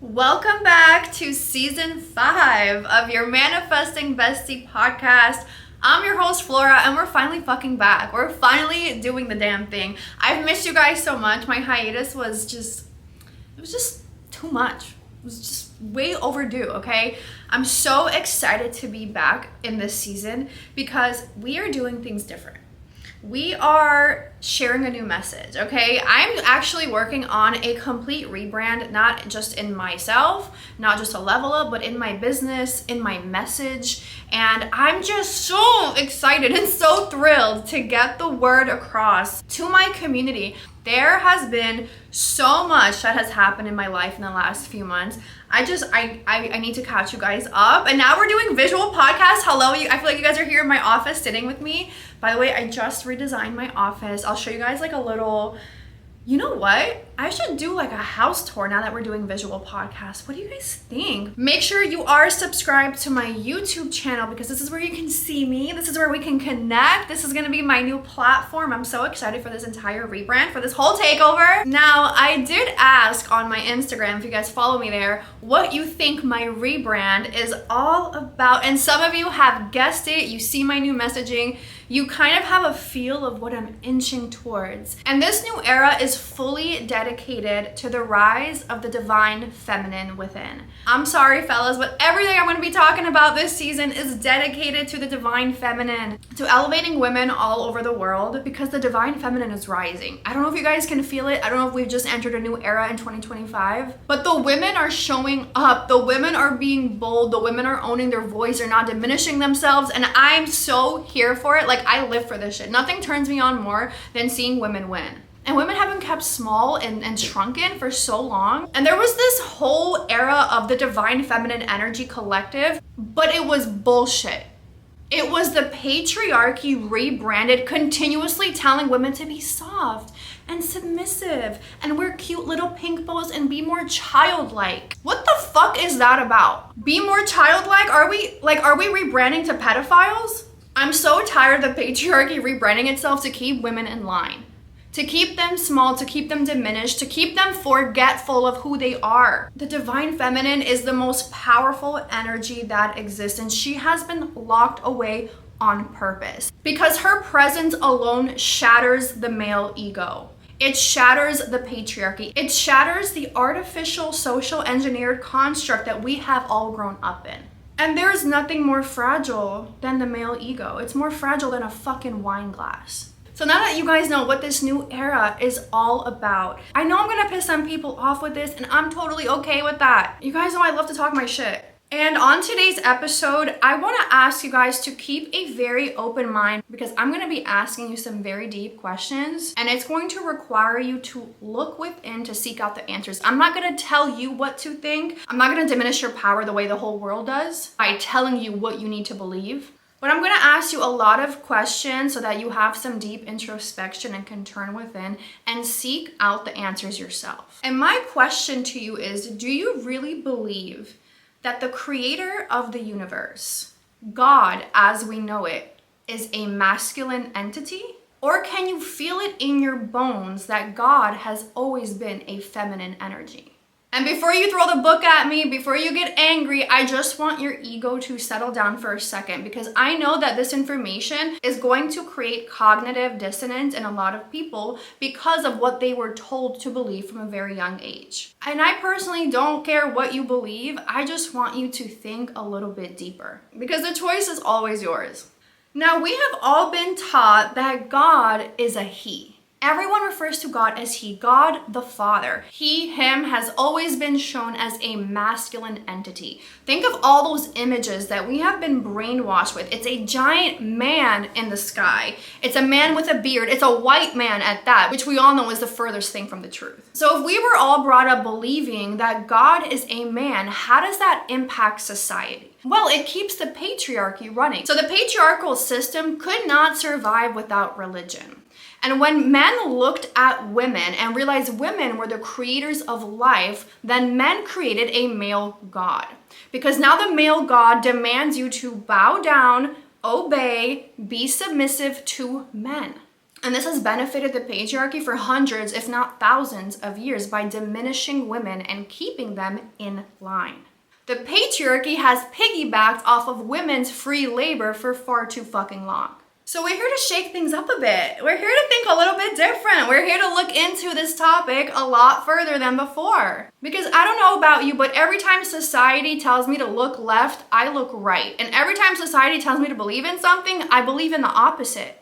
Welcome back to season 5 of your Manifesting Bestie podcast. I'm your host, Flora, and we're finally fucking back. We're finally doing the damn thing. I've missed you guys so much. My hiatus was just too much. It was just way overdue, okay? I'm so excited to be back in this season because we are doing things different. We are sharing a new message, okay? I'm actually working on a complete rebrand, not just in myself, not just a level up, but in my business, in my message. And I'm just so excited and so thrilled to get the word across to my community. There has been so much that has happened in my life in the last few months. I need to catch you guys up. And now we're doing visual podcasts. Hello, I feel like you guys are here in my office sitting with me. By the way, I just redesigned my office. I'll show you guys like a little, you know what? I should do like a house tour now that we're doing visual podcasts. What do you guys think? Make sure you are subscribed to my YouTube channel because this is where you can see me. This is where we can connect. This is gonna be my new platform. I'm so excited for this entire rebrand, for this whole takeover. Now, I did ask on my Instagram, if you guys follow me there, what you think my rebrand is all about. And some of you have guessed it. You see my new messaging. You kind of have a feel of what I'm inching towards. And this new era is fully dedicated to the rise of the divine feminine within. I'm sorry, fellas, but everything I'm going to be talking about this season is dedicated to the divine feminine, to elevating women all over the world because the divine feminine is rising. I don't know if you guys can feel it. I don't know if we've just entered a new era in 2025, but the women are showing up. The women are being bold. The women are owning their voice. They're not diminishing themselves. And I'm so here for it. Like, I live for this shit. Nothing turns me on more than seeing women win. And women have been kept small and shrunken for so long. And there was this whole era of the divine feminine energy collective, but it was bullshit. It was the patriarchy rebranded, continuously telling women to be soft and submissive and wear cute little pink bows and be more childlike. What the fuck is that about? Be more childlike? Are we rebranding to pedophiles? I'm so tired of the patriarchy rebranding itself to keep women in line, to keep them small, to keep them diminished, to keep them forgetful of who they are. The divine feminine is the most powerful energy that exists, and she has been locked away on purpose because her presence alone shatters the male ego. It shatters the patriarchy. It shatters the artificial social engineered construct that we have all grown up in. And there's nothing more fragile than the male ego. It's more fragile than a fucking wine glass. So now that you guys know what this new era is all about, I know I'm gonna piss some people off with this, and I'm totally okay with that. You guys know I love to talk my shit. And on today's episode, I wanna ask you guys to keep a very open mind because I'm gonna be asking you some very deep questions, and it's going to require you to look within to seek out the answers. I'm not gonna tell you what to think. I'm not gonna diminish your power the way the whole world does by telling you what you need to believe. But I'm gonna ask you a lot of questions so that you have some deep introspection and can turn within and seek out the answers yourself. And my question to you is, do you really believe that the creator of the universe, God as we know it, is a masculine entity? Or can you feel it in your bones that God has always been a feminine energy? And before you throw the book at me, before you get angry, I just want your ego to settle down for a second because I know that this information is going to create cognitive dissonance in a lot of people because of what they were told to believe from a very young age. And I personally don't care what you believe. I just want you to think a little bit deeper because the choice is always yours. Now, we have all been taught that God is a he. Everyone refers to God as he, God the Father. He, him has always been shown as a masculine entity. Think of all those images that we have been brainwashed with. It's a giant man in the sky. It's a man with a beard. It's a white man at that, which we all know is the furthest thing from the truth. So if we were all brought up believing that God is a man, how does that impact society? Well, it keeps the patriarchy running. So the patriarchal system could not survive without religion. And when men looked at women and realized women were the creators of life, then men created a male god. Because now the male god demands you to bow down, obey, be submissive to men. And this has benefited the patriarchy for hundreds, if not thousands of years by diminishing women and keeping them in line. The patriarchy has piggybacked off of women's free labor for far too fucking long. So we're here to shake things up a bit. We're here to think a little bit different. We're here to look into this topic a lot further than before. Because I don't know about you, but every time society tells me to look left, I look right. And every time society tells me to believe in something, I believe in the opposite.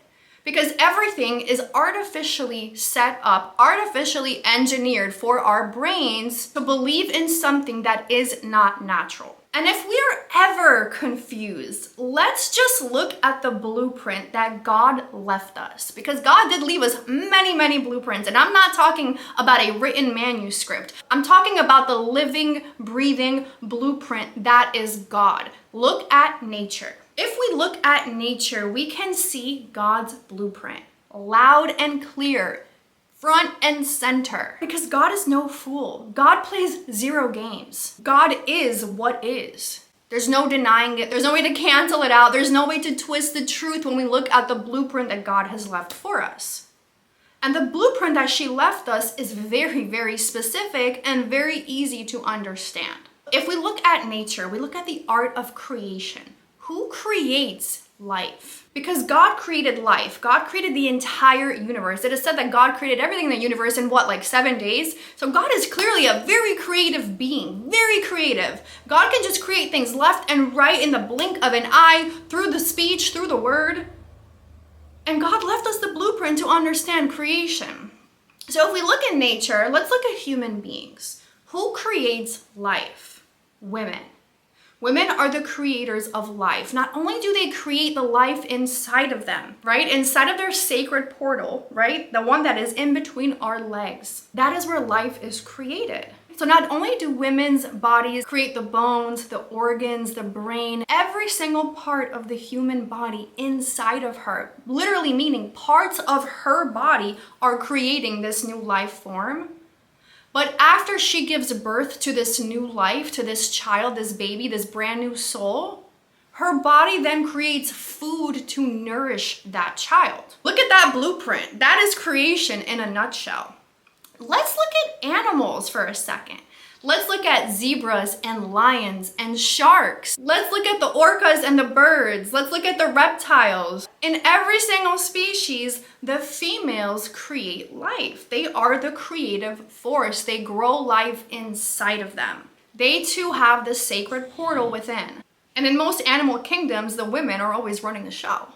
Because everything is artificially set up, artificially engineered for our brains to believe in something that is not natural. And if we are ever confused, let's just look at the blueprint that God left us. Because God did leave us many, many blueprints. And I'm not talking about a written manuscript. I'm talking about the living, breathing blueprint that is God. Look at nature. If we look at nature, we can see God's blueprint, loud and clear, front and center. Because God is no fool. God plays zero games. God is what is. There's no denying it. There's no way to cancel it out. There's no way to twist the truth when we look at the blueprint that God has left for us. And the blueprint that she left us is very, very specific and very easy to understand. If we look at nature, we look at the art of creation. Who creates life? Because God created life. God created the entire universe. It is said that God created everything in the universe in what, like 7 days? So God is clearly a very creative being, very creative. God can just create things left and right in the blink of an eye, through the speech, through the word. And God left us the blueprint to understand creation. So if we look at nature, let's look at human beings. Who creates life? Women. Women are the creators of life. Not only do they create the life inside of them, right? Inside of their sacred portal, right? The one that is in between our legs. That is where life is created. So not only do women's bodies create the bones, the organs, the brain, every single part of the human body inside of her, literally meaning parts of her body are creating this new life form. But after she gives birth to this new life, to this child, this baby, this brand new soul, her body then creates food to nourish that child. Look at that blueprint. That is creation in a nutshell. Let's look at animals for a second. Let's look at zebras and lions and sharks. Let's look at the orcas and the birds. Let's look at the reptiles. In every single species, the females create life. They are the creative force. They grow life inside of them. They too have the sacred portal within. And in most animal kingdoms, the women are always running the show.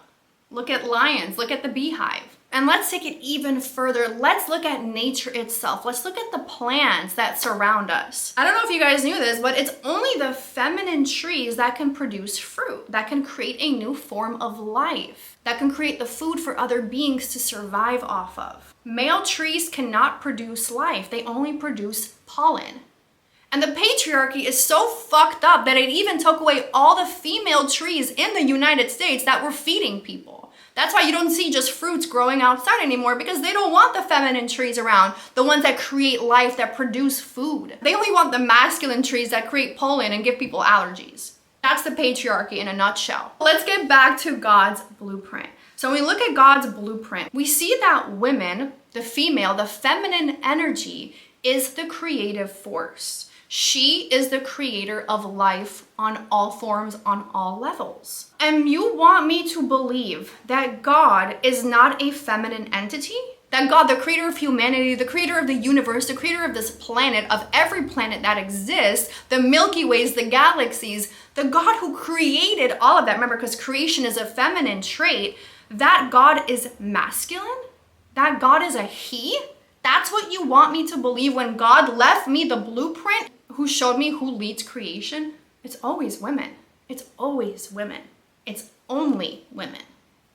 Look at lions, look at the beehive. And let's take it even further. Let's look at nature itself. Let's look at the plants that surround us. I don't know if you guys knew this, but it's only the feminine trees that can produce fruit, that can create a new form of life, that can create the food for other beings to survive off of. Male trees cannot produce life. They only produce pollen. And the patriarchy is so fucked up that it even took away all the female trees in the United States that were feeding people. That's why you don't see just fruits growing outside anymore, because they don't want the feminine trees around, the ones that create life, that produce food. They only want the masculine trees that create pollen and give people allergies. That's the patriarchy in a nutshell. Let's get back to God's blueprint. So when we look at God's blueprint, we see that women, the female, the feminine energy, is the creative force. She is the creator of life on all forms, on all levels. And you want me to believe that God is not a feminine entity? That God, the creator of humanity, the creator of the universe, the creator of this planet, of every planet that exists, the Milky Ways, the galaxies, the God who created all of that, remember, because creation is a feminine trait, that God is masculine? That God is a he? That's what you want me to believe when God left me the blueprint, who showed me who leads creation? It's always women. It's always women. It's only women.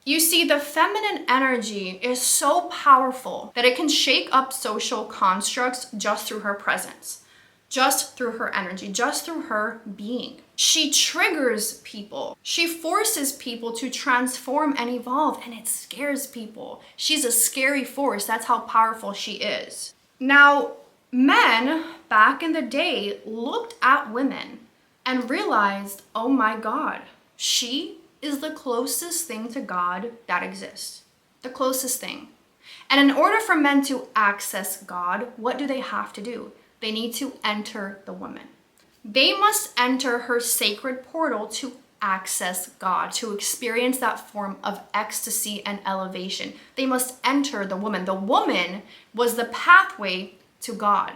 You see, the feminine energy is so powerful that it can shake up social constructs just through her presence, just through her energy, just through her being. She triggers people. She forces people to transform and evolve, and it scares people. She's a scary force. That's how powerful she is. Now, men back in the day looked at women and realized, oh my God, she is the closest thing to God that exists. The closest thing. And in order for men to access God, what do they have to do? They need to enter the woman. They must enter her sacred portal to access God, to experience that form of ecstasy and elevation. They must enter the woman. The woman was the pathway to God.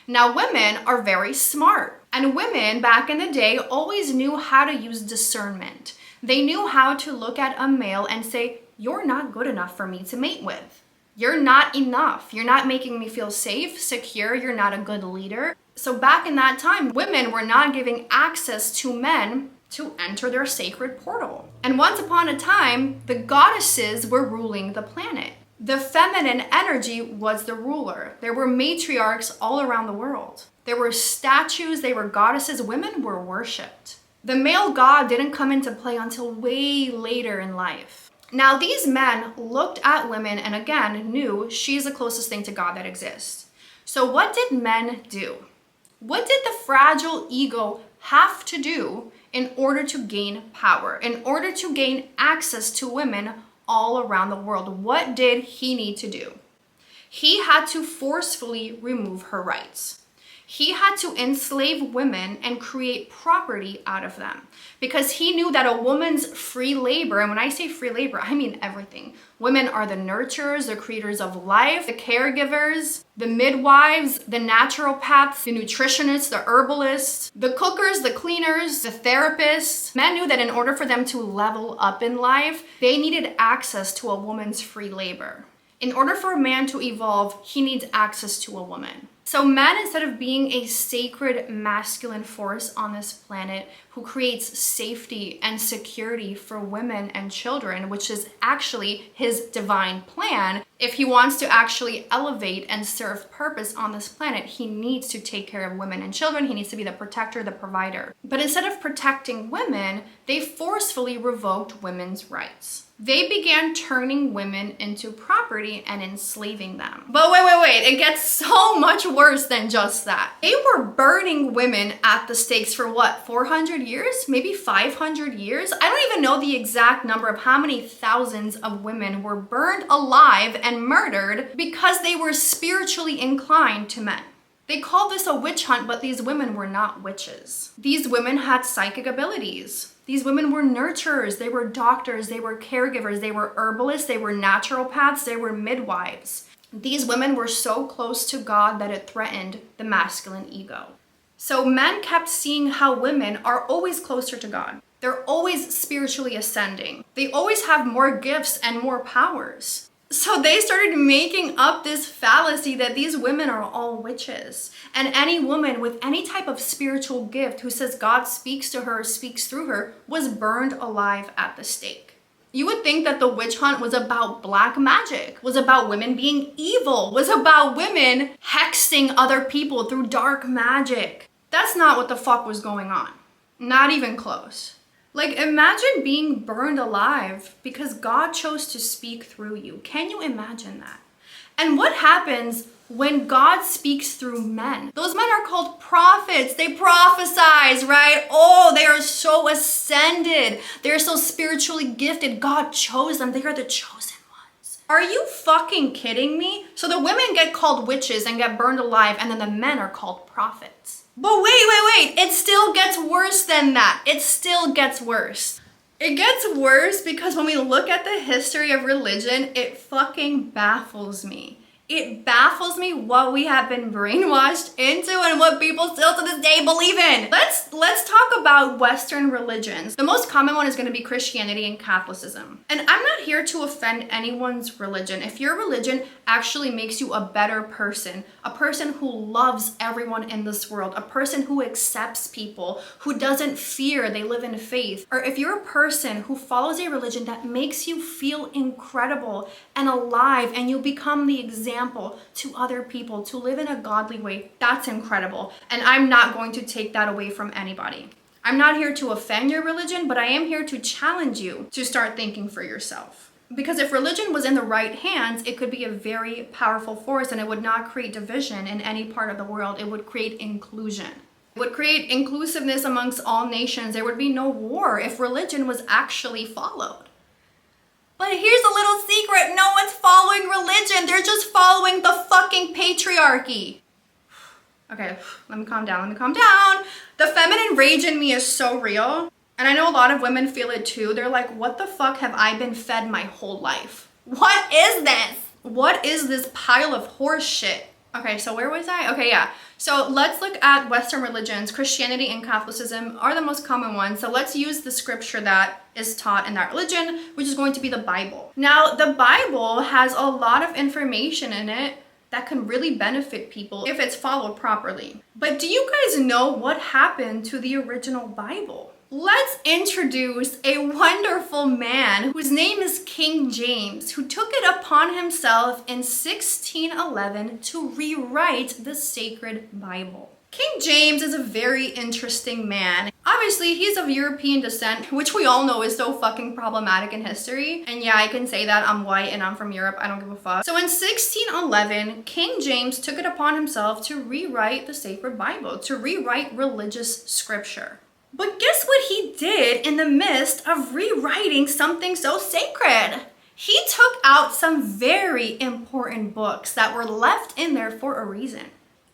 Now, women are very smart, and women back in the day always knew how to use discernment. They knew how to look at a male and say, "You're not good enough for me to mate with. You're not enough. You're not making me feel safe, secure. You're not a good leader." So back in that time, women were not giving access to men to enter their sacred portal. And once upon a time, the goddesses were ruling the planet. The feminine energy was the ruler. There were matriarchs all around the world. There were statues, they were goddesses. Women were worshipped. The male god didn't come into play until way later in life. Now, these men looked at women and again knew she's the closest thing to God that exists. So what did men do? What did the fragile ego have to do in order to gain power, in order to gain access to women all around the world? What did he need to do? He had to forcefully remove her rights. He had to enslave women and create property out of them because he knew that a woman's free labor, and when I say free labor, I mean everything. Women are the nurturers, the creators of life, the caregivers, the midwives, the naturopaths, the nutritionists, the herbalists, the cookers, the cleaners, the therapists. Men knew that in order for them to level up in life, they needed access to a woman's free labor. In order for a man to evolve, he needs access to a woman. So men, instead of being a sacred masculine force on this planet who creates safety and security for women and children, which is actually his divine plan, if he wants to actually elevate and serve purpose on this planet, he needs to take care of women and children. He needs to be the protector, the provider. But instead of protecting women, they forcefully revoked women's rights. They began turning women into property and enslaving them. But wait, it gets so much worse than just that. They were burning women at the stakes for what, 400 years? Maybe 500 years? I don't even know the exact number of how many thousands of women were burned alive and murdered because they were spiritually inclined to men. They called this a witch hunt, but these women were not witches. These women had psychic abilities. These women were nurturers, they were doctors, they were caregivers, they were herbalists, they were naturopaths, they were midwives. These women were so close to God that it threatened the masculine ego. So men kept seeing how women are always closer to God. They're always spiritually ascending. They always have more gifts and more powers. So they started making up this fallacy that these women are all witches. And any woman with any type of spiritual gift who says God speaks to her, speaks through her, was burned alive at the stake. You would think that the witch hunt was about black magic, was about women being evil, was about women hexing other people through dark magic. That's not what the fuck was going on. Not even close. Like, imagine being burned alive because God chose to speak through you. Can you imagine that? And what happens when God speaks through men? Those men are called prophets. They prophesize, right? Oh, they are so ascended. They're so spiritually gifted. God chose them. They are the chosen ones. Are you fucking kidding me? So the women get called witches and get burned alive, and then the men are called prophets. But wait. It still gets worse than that. It still gets worse. It gets worse because when we look at the history of religion, it fucking baffles me. It baffles me what we have been brainwashed into and what people still to this day believe in. Let's talk about Western religions. The most common one is going to be Christianity and Catholicism. And I'm not here to offend anyone's religion. If your religion actually makes you a better person, a person who loves everyone in this world, a person who accepts people, who doesn't fear, they live in faith, or if you're a person who follows a religion that makes you feel incredible and alive and you become the example to other people to live in a godly way, that's incredible. And I'm not going to take that away from anybody. I'm not here to offend your religion, but I am here to challenge you to start thinking for yourself. Because if religion was in the right hands, it could be a very powerful force and it would not create division in any part of the world. It would create inclusion. It would create inclusiveness amongst all nations. There would be no war if religion was actually followed. But here's a little secret. No one's following religion. They're just following the fucking patriarchy. Okay, let me calm down. The feminine rage in me is so real. And I know a lot of women feel it too. They're like, what the fuck have I been fed my whole life? What is this? What is this pile of horse shit? Okay, so where was I? Okay, yeah. So let's look at Western religions. Christianity and Catholicism are the most common ones. So let's use the scripture that is taught in that religion, which is going to be the Bible. Now, the Bible has a lot of information in it that can really benefit people if it's followed properly. But do you guys know what happened to the original Bible? Let's introduce a wonderful man whose name is King James, who took it upon himself in 1611 to rewrite the sacred Bible. King James is a very interesting man. Obviously, he's of European descent, which we all know is so fucking problematic in history. And yeah, I can say that I'm white and I'm from Europe. I don't give a fuck. So in 1611, King James took it upon himself to rewrite the sacred Bible, to rewrite religious scripture. But guess what he did in the midst of rewriting something so sacred? He took out some very important books that were left in there for a reason.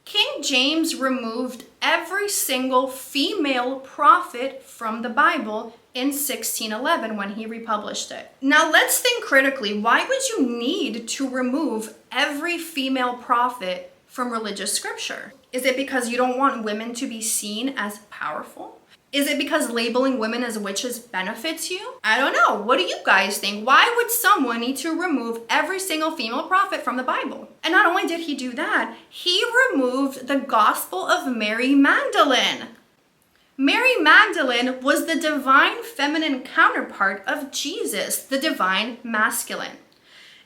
King James removed every single female prophet from the Bible in 1611 when he republished it. Now let's think critically. Why would you need to remove every female prophet from religious scripture? Is it because you don't want women to be seen as powerful? Is it because labeling women as witches benefits you? I don't know. What do you guys think? Why would someone need to remove every single female prophet from the Bible? And not only did he do that, he removed the Gospel of Mary Magdalene. Mary Magdalene was the divine feminine counterpart of Jesus, the divine masculine.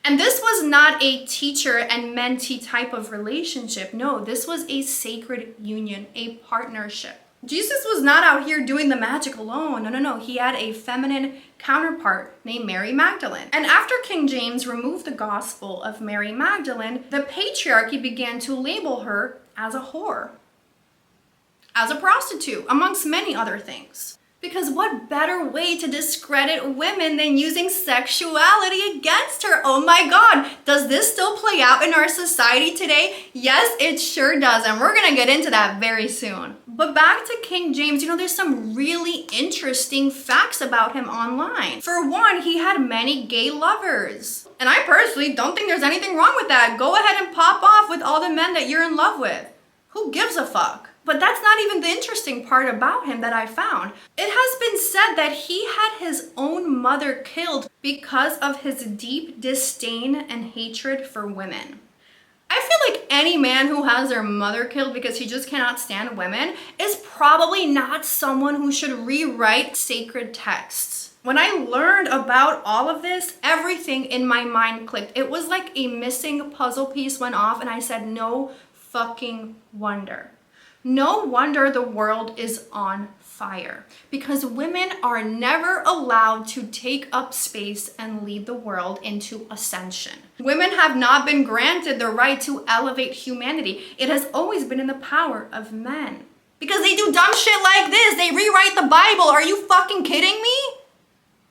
And this was not a teacher and mentee type of relationship. No, this was a sacred union, a partnership. Jesus was not out here doing the magic alone. No. He had a feminine counterpart named Mary Magdalene. And after King James removed the Gospel of Mary Magdalene, the patriarchy began to label her as a whore, as a prostitute, amongst many other things. Because what better way to discredit women than using sexuality against her? Oh my God, does this still play out in our society today? Yes, it sure does, and we're gonna get into that very soon. But back to King James, there's some really interesting facts about him online. For one, he had many gay lovers. And I personally don't think there's anything wrong with that. Go ahead and pop off with all the men that you're in love with. Who gives a fuck? But that's not even the interesting part about him that I found. It has been said that he had his own mother killed because of his deep disdain and hatred for women. I feel like any man who has their mother killed because he just cannot stand women is probably not someone who should rewrite sacred texts. When I learned about all of this, everything in my mind clicked. It was like a missing puzzle piece went off and I said, no fucking wonder. No wonder the world is on fire, because women are never allowed to take up space and lead the world into ascension. Women have not been granted the right to elevate humanity. It has always been in the power of men. Because they do dumb shit like this. They rewrite the Bible. Are you fucking kidding me?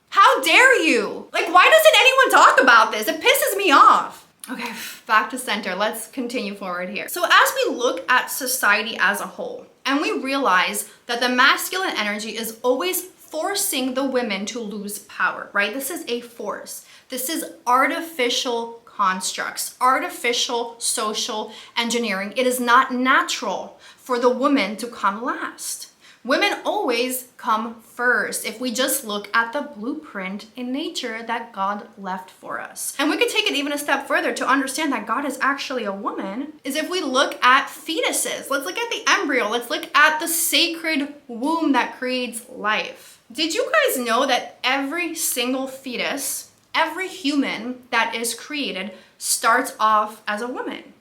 How dare you? Like, why doesn't anyone talk about this? It pisses me off. Okay, back to center. Let's continue forward here. So as we look at society as a whole, and we realize that the masculine energy is always forcing the women to lose power, right? This is a force. This is artificial constructs, artificial social engineering. It is not natural for the woman to come last. Women always come first if we just look at the blueprint in nature that God left for us. And we could take it even a step further to understand that God is actually a woman, is if we look at fetuses. Let's look at the embryo. Let's look at the sacred womb that creates life. Did you guys know that every single fetus, every human that is created starts off as a woman?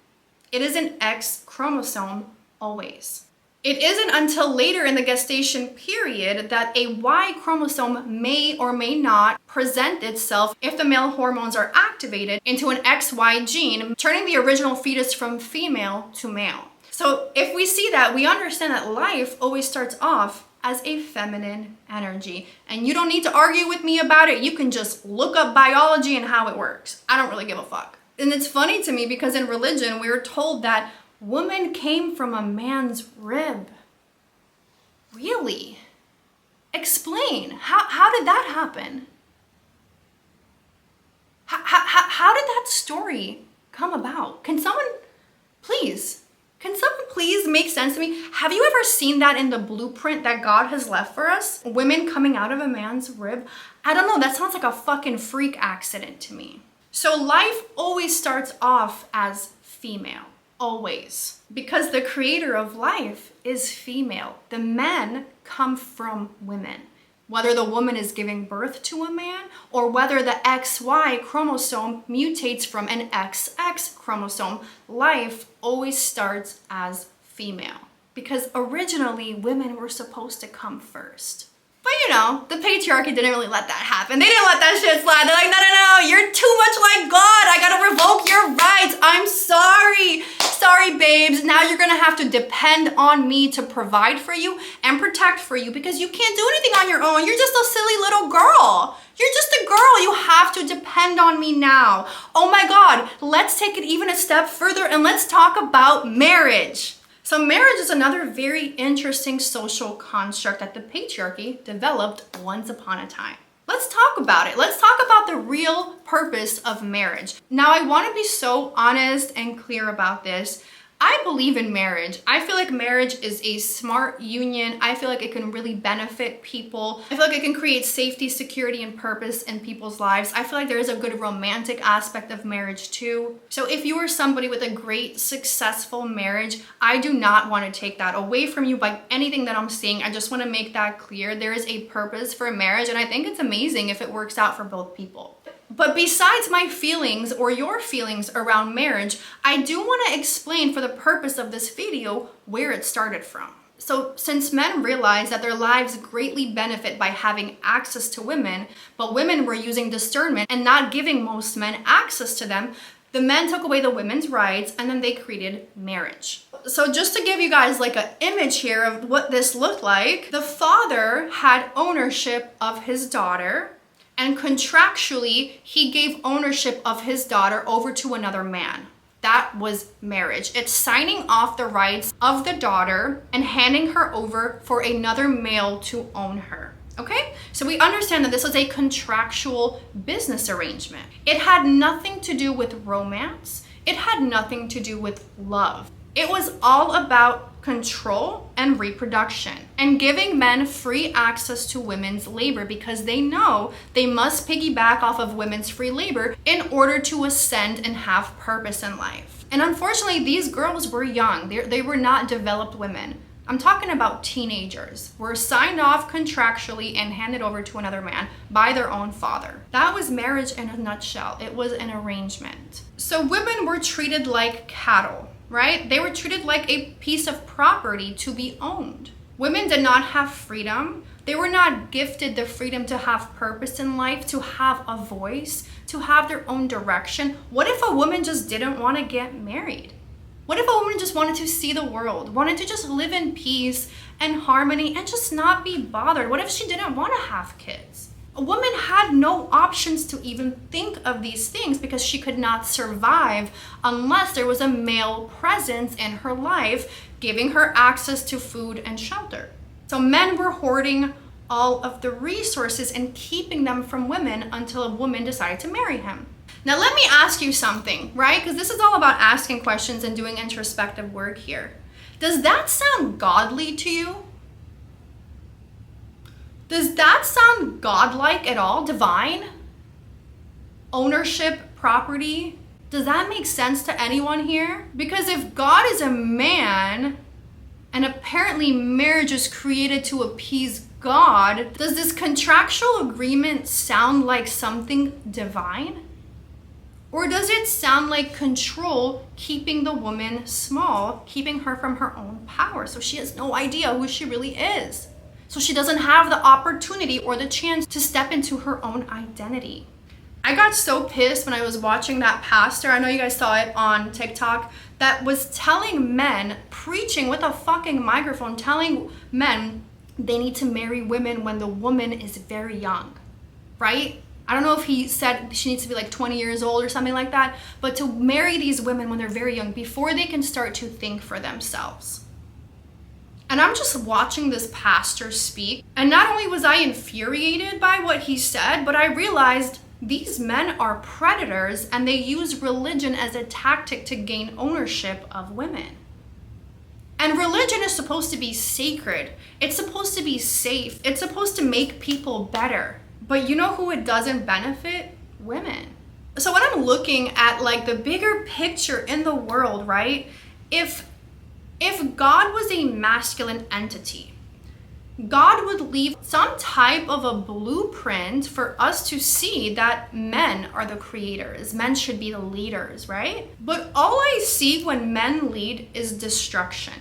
It is an X chromosome always. It isn't until later in the gestation period that a Y chromosome may or may not present itself if the male hormones are activated into an XY gene, turning the original fetus from female to male. So if we see that, we understand that life always starts off as a feminine energy. And you don't need to argue with me about it. You can just look up biology and how it works. I don't really give a fuck. And it's funny to me because in religion, we were told that woman came from a man's rib. Really? Explain. How did that happen? How did that story come about? Can someone please make sense to me? Have you ever seen that in the blueprint that God has left for us? Women coming out of a man's rib? I don't know, that sounds like a fucking freak accident to me. So life always starts off as female, always. Because the creator of life is female. The men come from women. Whether the woman is giving birth to a man or whether the XY chromosome mutates from an XX chromosome, life always starts as female. Because originally women were supposed to come first. But you know, the patriarchy didn't really let that happen. They didn't let that shit slide. They're like, no, you're too much like God. I gotta revoke your rights. I'm sorry. Sorry, babes. Now you're gonna have to depend on me to provide for you and protect for you because you can't do anything on your own. You're just a silly little girl. You're just a girl. You have to depend on me now. Oh my God. Let's take it even a step further and let's talk about marriage. So marriage is another very interesting social construct that the patriarchy developed once upon a time. Let's talk about it. Let's talk about the real purpose of marriage. Now, I want to be so honest and clear about this. I believe in marriage. I feel like marriage is a smart union. I feel like it can really benefit people. I feel like it can create safety, security, and purpose in people's lives. I feel like there is a good romantic aspect of marriage too. So if you are somebody with a great, successful marriage, I do not want to take that away from you by anything that I'm saying. I just want to make that clear. There is a purpose for marriage, and I think it's amazing if it works out for both people. But besides my feelings or your feelings around marriage, I do want to explain for the purpose of this video where it started from. So since men realized that their lives greatly benefit by having access to women, but women were using discernment and not giving most men access to them, the men took away the women's rights and then they created marriage. So just to give you guys like an image here of what this looked like, the father had ownership of his daughter. And contractually, he gave ownership of his daughter over to another man. That was marriage. It's signing off the rights of the daughter and handing her over for another male to own her. Okay? So we understand that this was a contractual business arrangement. It had nothing to do with romance. It had nothing to do with love. It was all about control and reproduction and giving men free access to women's labor because they know they must piggyback off of women's free labor in order to ascend and have purpose in life. And unfortunately, these girls were young. They were not developed women. I'm talking about teenagers, were signed off contractually and handed over to another man by their own father. That was marriage in a nutshell. It was an arrangement. So women were treated like cattle. Right? They were treated like a piece of property to be owned. Women did not have freedom. They were not gifted the freedom to have purpose in life, to have a voice, to have their own direction. What if a woman just didn't want to get married? What if a woman just wanted to see the world, wanted to just live in peace and harmony and just not be bothered? What if she didn't want to have kids? A woman had no options to even think of these things because she could not survive unless there was a male presence in her life giving her access to food and shelter. So men were hoarding all of the resources and keeping them from women until a woman decided to marry him. Now let me ask you something, right? Because this is all about asking questions and doing introspective work here. Does that sound godly to you? Does that sound godlike at all? Divine? Ownership, property? Does that make sense to anyone here? Because if God is a man, and apparently marriage is created to appease God, does this contractual agreement sound like something divine? Or does it sound like control, keeping the woman small, keeping her from her own power so she has no idea who she really is? So she doesn't have the opportunity or the chance to step into her own identity. I got so pissed when I was watching that pastor, I know you guys saw it on TikTok, that was telling men, preaching with a fucking microphone, telling men they need to marry women when the woman is very young, right? I don't know if he said she needs to be like 20 years old or something like that, but to marry these women when they're very young before they can start to think for themselves. And I'm just watching this pastor speak, and not only was I infuriated by what he said, but I realized these men are predators and they use religion as a tactic to gain ownership of women. And religion is supposed to be sacred. It's supposed to be safe. It's supposed to make people better. But you know who it doesn't benefit? Women. So when I'm looking at like the bigger picture in the world, right? If God was a masculine entity, God would leave some type of a blueprint for us to see that men are the creators. Men should be the leaders, right? But all I see when men lead is destruction.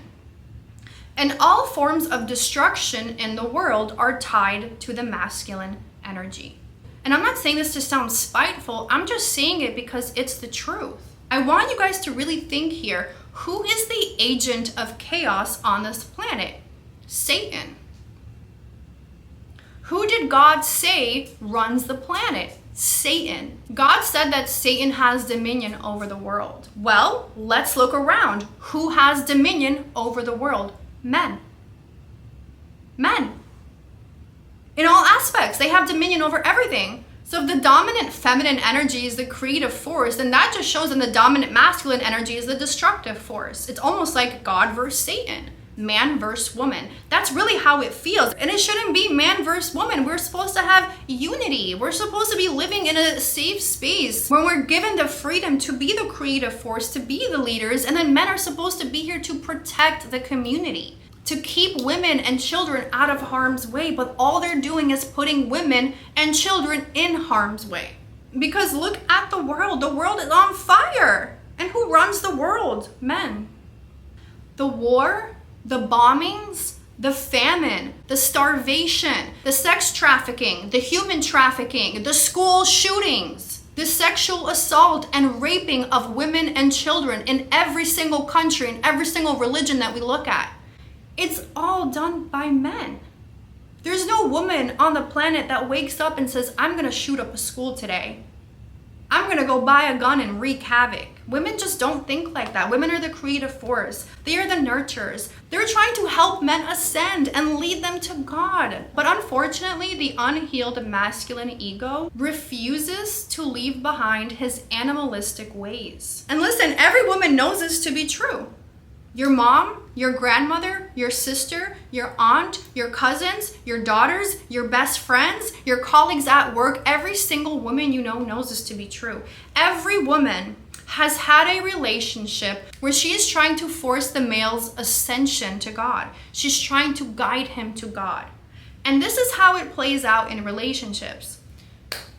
And all forms of destruction in the world are tied to the masculine energy. And I'm not saying this to sound spiteful, I'm just saying it because it's the truth. I want you guys to really think here, who is the agent of chaos on this planet? Satan. Who did God say runs the planet? Satan. God said that Satan has dominion over the world. Well, let's look around. Who has dominion over the world? Men. Men. In all aspects, they have dominion over everything. So if the dominant feminine energy is the creative force, then that just shows that the dominant masculine energy is the destructive force. It's almost like God versus Satan, man versus woman. That's really how it feels. And it shouldn't be man versus woman. We're supposed to have unity. We're supposed to be living in a safe space where we're given the freedom to be the creative force, to be the leaders, and then men are supposed to be here to protect the community, to keep women and children out of harm's way, but all they're doing is putting women and children in harm's way. Because look at the world is on fire. And who runs the world? Men. The war, the bombings, the famine, the starvation, the sex trafficking, the human trafficking, the school shootings, the sexual assault and raping of women and children in every single country, in every single religion that we look at. It's all done by men. There's no woman on the planet that wakes up and says, I'm gonna shoot up a school today. I'm gonna go buy a gun and wreak havoc. Women just don't think like that. Women are the creative force. They are the nurturers. They're trying to help men ascend and lead them to God. But unfortunately, the unhealed masculine ego refuses to leave behind his animalistic ways. And listen, every woman knows this to be true. Your mom, your grandmother, your sister, your aunt, your cousins, your daughters, your best friends, your colleagues at work, every single woman you know knows this to be true. Every woman has had a relationship where she is trying to force the male's ascension to God. She's trying to guide him to God. And this is how it plays out in relationships.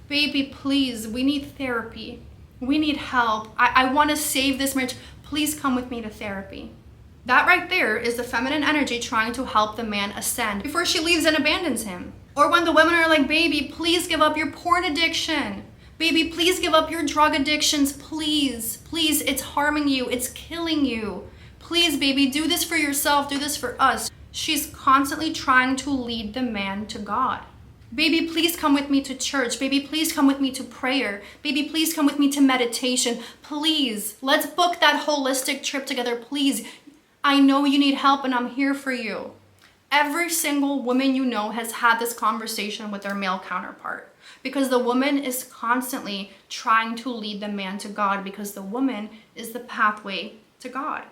Baby, please, we need therapy. We need help. I want to save this marriage. Please come with me to therapy. That right there is the feminine energy trying to help the man ascend before she leaves and abandons him. Or when the women are like, baby, please give up your porn addiction. Baby, please give up your drug addictions. Please, please, it's harming you. It's killing you. Please, baby, do this for yourself. Do this for us. She's constantly trying to lead the man to God. Baby, please come with me to church. Baby, please come with me to prayer. Baby, please come with me to meditation. Please, let's book that holistic trip together, please. I know you need help and I'm here for you. Every single woman you know has had this conversation with their male counterpart because the woman is constantly trying to lead the man to God because the woman is the pathway to God.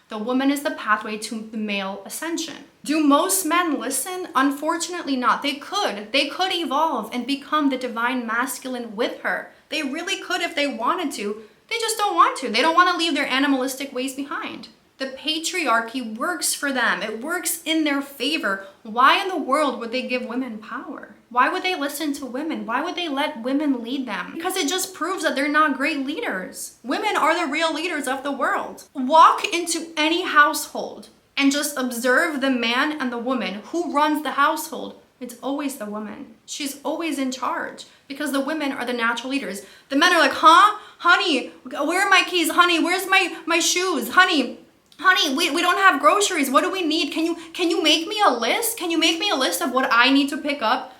The woman is the pathway to the male ascension. Do most men listen? Unfortunately not. They could evolve and become the divine masculine with her. They really could if they wanted to. They just don't want to. They don't want to leave their animalistic ways behind. The patriarchy works for them. It works in their favor. Why in the world would they give women power? Why would they listen to women? Why would they let women lead them? Because it just proves that they're not great leaders. Women are the real leaders of the world. Walk into any household and just observe the man and the woman. Who runs the household? It's always the woman. She's always in charge because the women are the natural leaders. The men are like, huh? Honey, where are my keys? Honey, where's my shoes? Honey, Honey, we don't have groceries. What do we need? Can you make me a list? Can you make me a list of what I need to pick up?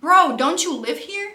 Bro, don't you live here?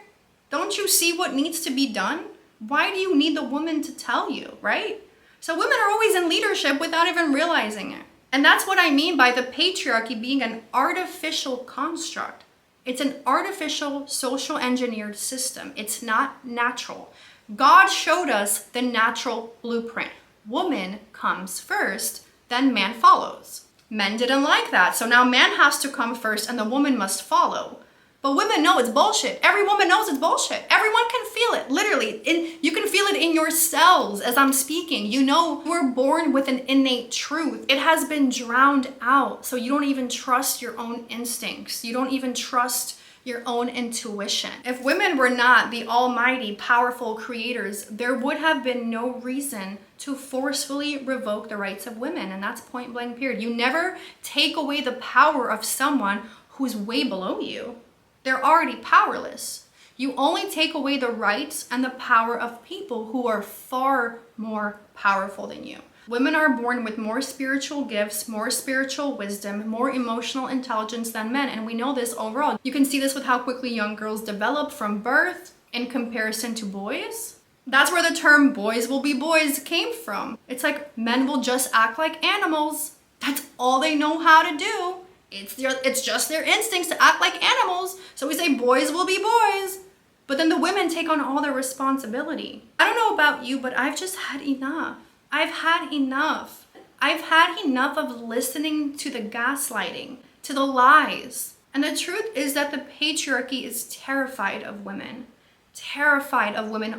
Don't you see what needs to be done? Why do you need the woman to tell you, right? So women are always in leadership without even realizing it. And that's what I mean by the patriarchy being an artificial construct. It's an artificial social engineered system. It's not natural. God showed us the natural blueprint. Woman comes first, then man follows. Men didn't like that, so now man has to come first and the woman must follow. But women know it's bullshit. Every woman knows it's bullshit. Everyone can feel it, literally. You can feel it in your cells as I'm speaking. You know, we're born with an innate truth. It has been drowned out, so you don't even trust your own instincts. You don't even trust your own intuition. If women were not the almighty, powerful creators, there would have been no reason to forcefully revoke the rights of women, and that's point blank period. You never take away the power of someone who's way below you. They're already powerless. You only take away the rights and the power of people who are far more powerful than you. Women are born with more spiritual gifts, more spiritual wisdom, more emotional intelligence than men, and we know this overall. You can see this with how quickly young girls develop from birth in comparison to boys. That's where the term boys will be boys came from. It's like men will just act like animals. That's all they know how to do. It's just their instincts to act like animals. So we say boys will be boys. But then the women take on all the responsibility. I don't know about you, but I've just had enough. I've had enough. I've had enough of listening to the gaslighting, to the lies. And the truth is that the patriarchy is terrified of women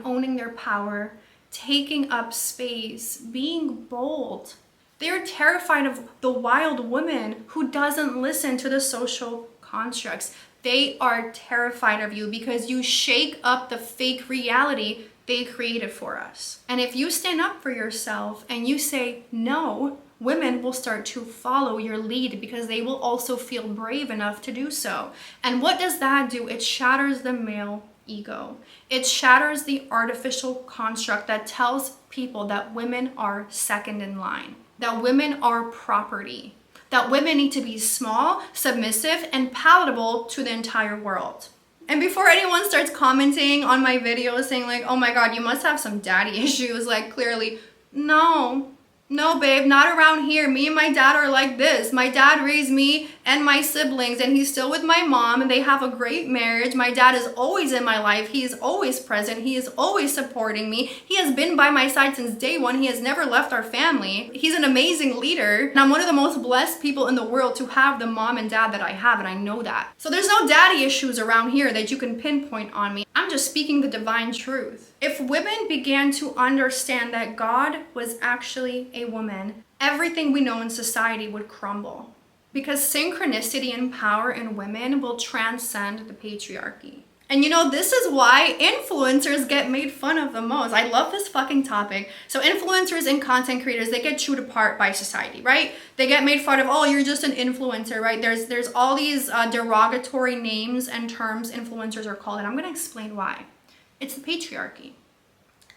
owning their power, taking up space, being bold. They're terrified of the wild woman who doesn't listen to the social constructs. They are terrified of you because you shake up the fake reality they created for us. And if you stand up for yourself and you say no, women will start to follow your lead because they will also feel brave enough to do so. And what does that do? It shatters the male ego. It shatters the artificial construct that tells people that women are second in line, that women are property, that women need to be small, submissive, and palatable to the entire world. And before anyone starts commenting on my videos saying like, oh my God, you must have some daddy issues, like clearly, no babe, not around here. Me and my dad are like this. My dad raised me and my siblings and he's still with my mom and they have a great marriage. My dad is always in my life. He is always present. He is always supporting me. He has been by my side since day one. He has never left our family. He's an amazing leader. And I'm one of the most blessed people in the world to have the mom and dad that I have, and I know that. So there's no daddy issues around here that you can pinpoint on me. I'm just speaking the divine truth. If women began to understand that God was actually a woman, everything we know in society would crumble. Because synchronicity and power in women will transcend the patriarchy. And you know, this is why influencers get made fun of the most. I love this fucking topic. So influencers and content creators, they get chewed apart by society, right? They get made fun of, oh, you're just an influencer, right? There's all these derogatory names and terms influencers are called, and I'm gonna explain why. It's the patriarchy.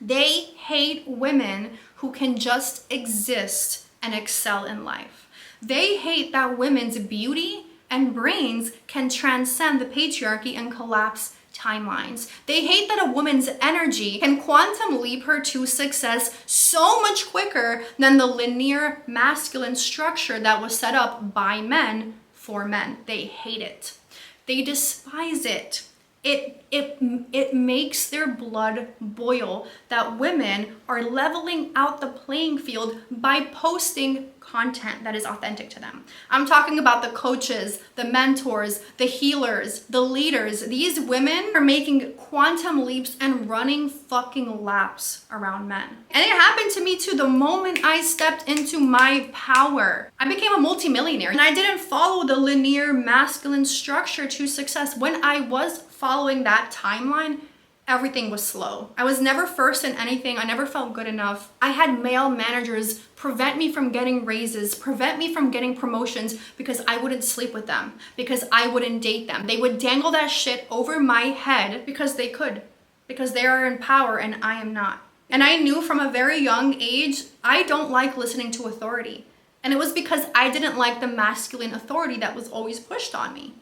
They hate women who can just exist and excel in life. They hate that women's beauty and brains can transcend the patriarchy and collapse timelines. They hate that a woman's energy can quantum leap her to success so much quicker than the linear masculine structure that was set up by men for men. They hate it. They despise it. It makes their blood boil that women are leveling out the playing field by posting content that is authentic to them. I'm talking about the coaches, the mentors, the healers, the leaders. These women are making quantum leaps and running fucking laps around men. And it happened to me too. The moment I stepped into my power, I became a multimillionaire, and I didn't follow the linear masculine structure to success. When I was following that timeline, everything was slow. I was never first in anything. I never felt good enough. I had male managers prevent me from getting raises, prevent me from getting promotions because I wouldn't sleep with them, because I wouldn't date them. They would dangle that shit over my head because they could, because they are in power and I am not. And I knew from a very young age, I don't like listening to authority. And it was because I didn't like the masculine authority that was always pushed on me.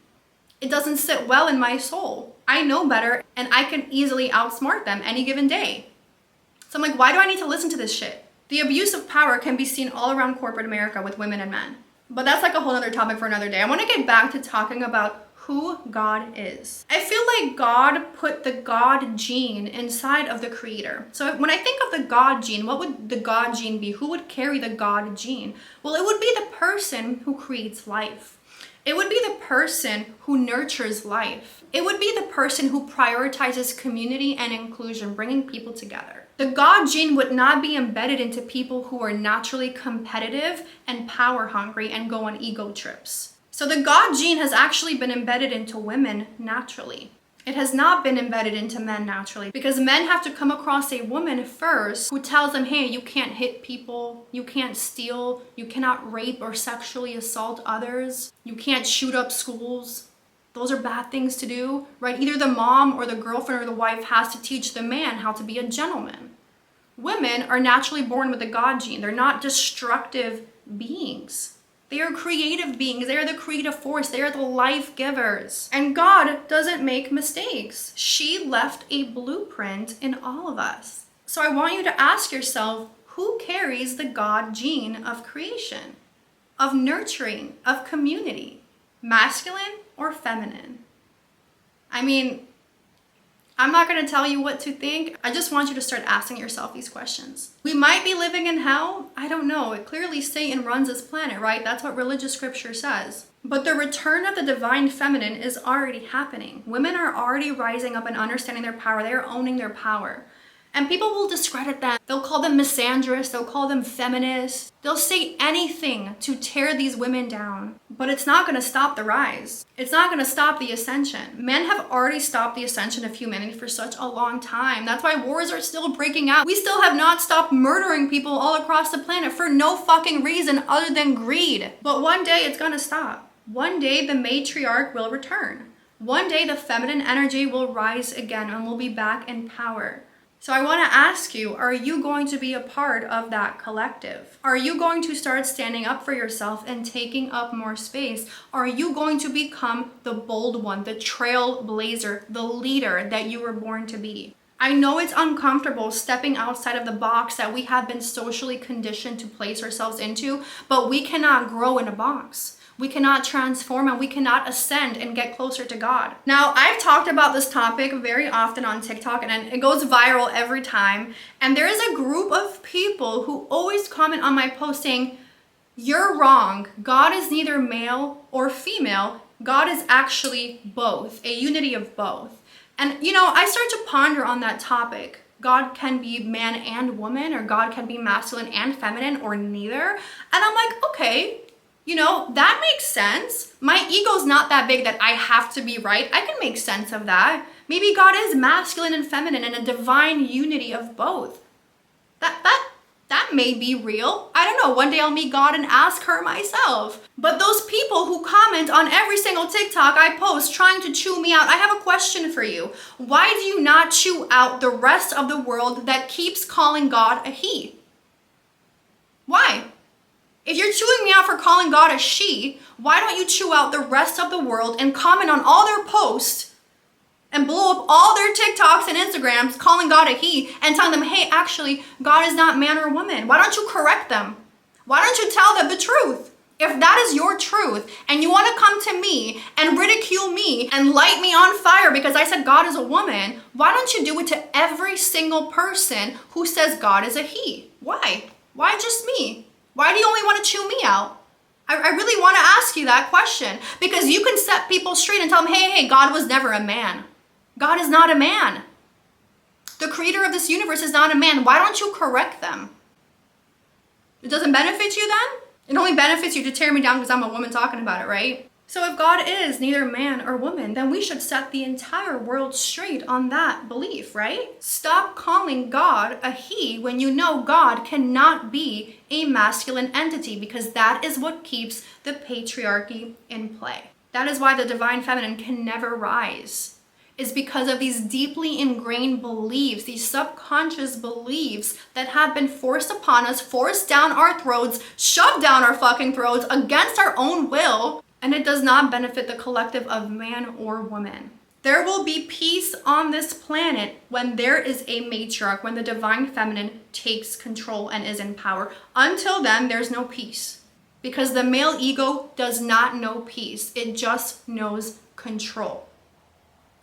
It doesn't sit well in my soul. I know better and I can easily outsmart them any given day. So I'm like, why do I need to listen to this shit? The abuse of power can be seen all around corporate America with women and men. But that's like a whole other topic for another day. I want to get back to talking about who God is. I feel like God put the God gene inside of the creator. So when I think of the God gene, what would the God gene be? Who would carry the God gene? Well, it would be the person who creates life. It would be the person who nurtures life. It would be the person who prioritizes community and inclusion, bringing people together. The God gene would not be embedded into people who are naturally competitive and power hungry and go on ego trips. So the God gene has actually been embedded into women naturally. It has not been embedded into men naturally because men have to come across a woman first who tells them, hey, you can't hit people, you can't steal, you cannot rape or sexually assault others, you can't shoot up schools. Those are bad things to do, right? Either the mom or the girlfriend or the wife has to teach the man how to be a gentleman. Women are naturally born with the God gene. They're not destructive beings. They are creative beings. They are the creative force. They are the life givers. And God doesn't make mistakes. She left a blueprint in all of us. So I want you to ask yourself, who carries the God gene of creation, of nurturing, of community? Masculine or feminine? I mean, I'm not going to tell you what to think. I just want you to start asking yourself these questions. We might be living in hell. I don't know. Clearly, Satan runs this planet, right? That's what religious scripture says. But the return of the divine feminine is already happening. Women are already rising up and understanding their power. They are owning their power. And people will discredit them. They'll call them misandrous. They'll call them feminists. They'll say anything to tear these women down. But it's not going to stop the rise. It's not going to stop the ascension. Men have already stopped the ascension of humanity for such a long time. That's why wars are still breaking out. We still have not stopped murdering people all across the planet for no fucking reason other than greed. But one day it's going to stop. One day the matriarch will return. One day the feminine energy will rise again and we'll be back in power. So I want to ask you, are you going to be a part of that collective? Are you going to start standing up for yourself and taking up more space? Are you going to become the bold one, the trailblazer, the leader that you were born to be? I know it's uncomfortable stepping outside of the box that we have been socially conditioned to place ourselves into, but we cannot grow in a box. We cannot transform and we cannot ascend and get closer to God. Now, I've talked about this topic very often on TikTok and it goes viral every time. And there is a group of people who always comment on my post saying, you're wrong. God is neither male or female. God is actually both, a unity of both. And I start to ponder on that topic. God can be man and woman, or God can be masculine and feminine, or neither. And I'm like, okay, that makes sense. My ego's not that big that I have to be right. I can make sense of that. Maybe God is masculine and feminine and a divine unity of both. That may be real. I don't know. One day I'll meet God and ask her myself. But those people who comment on every single TikTok I post trying to chew me out, I have a question for you. Why do you not chew out the rest of the world that keeps calling God a he? Why? If you're chewing me out for calling God a she, why don't you chew out the rest of the world and comment on all their posts and blow up all their TikToks and Instagrams calling God a he and telling them, hey, actually, God is not man or woman. Why don't you correct them? Why don't you tell them the truth? If that is your truth and you want to come to me and ridicule me and light me on fire because I said God is a woman, why don't you do it to every single person who says God is a he? Why? Why just me? Why do you only want to chew me out? I really want to ask you that question because you can set people straight and tell them, hey, God was never a man. God is not a man. The creator of this universe is not a man. Why don't you correct them? It doesn't benefit you then? It only benefits you to tear me down because I'm a woman talking about it, right? So if God is neither man or woman, then we should set the entire world straight on that belief, right? Stop calling God a he when you know God cannot be a masculine entity because that is what keeps the patriarchy in play. That is why the divine feminine can never rise. is because of these deeply ingrained beliefs, these subconscious beliefs that have been forced upon us, forced down our throats, shoved down our fucking throats against our own will, and it does not benefit the collective of man or woman. There will be peace on this planet when there is a matriarch, when the divine feminine takes control and is in power. Until then, there's no peace. Because the male ego does not know peace. It just knows control.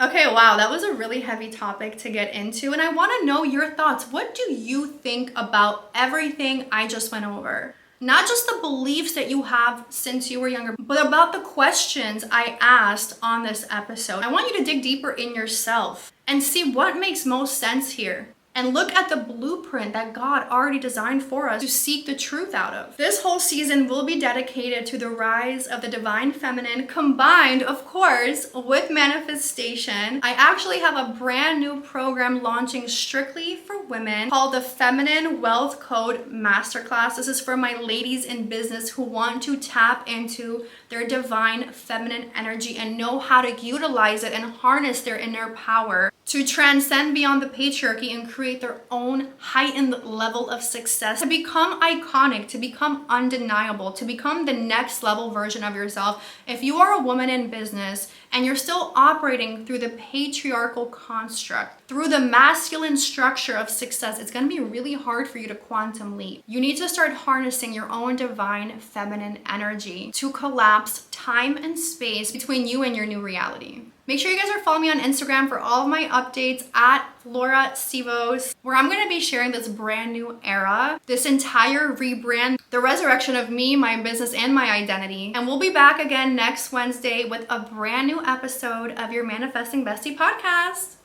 Okay, wow, that was a really heavy topic to get into, and I want to know your thoughts. What do you think about everything I just went over? Not just the beliefs that you have since you were younger, but about the questions I asked on this episode. I want you to dig deeper in yourself and see what makes most sense here. And look at the blueprint that God already designed for us to seek the truth out of. This whole season will be dedicated to the rise of the divine feminine, combined, of course, with manifestation. I actually have a brand new program launching strictly for women called the Feminine Wealth Code Masterclass. This is for my ladies in business who want to tap into their divine feminine energy and know how to utilize it and harness their inner power to transcend beyond the patriarchy and create their own heightened level of success, to become iconic, to become undeniable, to become the next level version of yourself. If you are a woman in business and you're still operating through the patriarchal construct, through the masculine structure of success, it's going to be really hard for you to quantum leap. You need to start harnessing your own divine feminine energy to collapse time and space between you and your new reality. Make sure you guys are following me on Instagram for all of my updates at Flora Sivos, where I'm going to be sharing this brand new era, this entire rebrand, the resurrection of me, my business, and my identity. And we'll be back again next Wednesday with a brand new episode of your Manifesting Bestie podcast.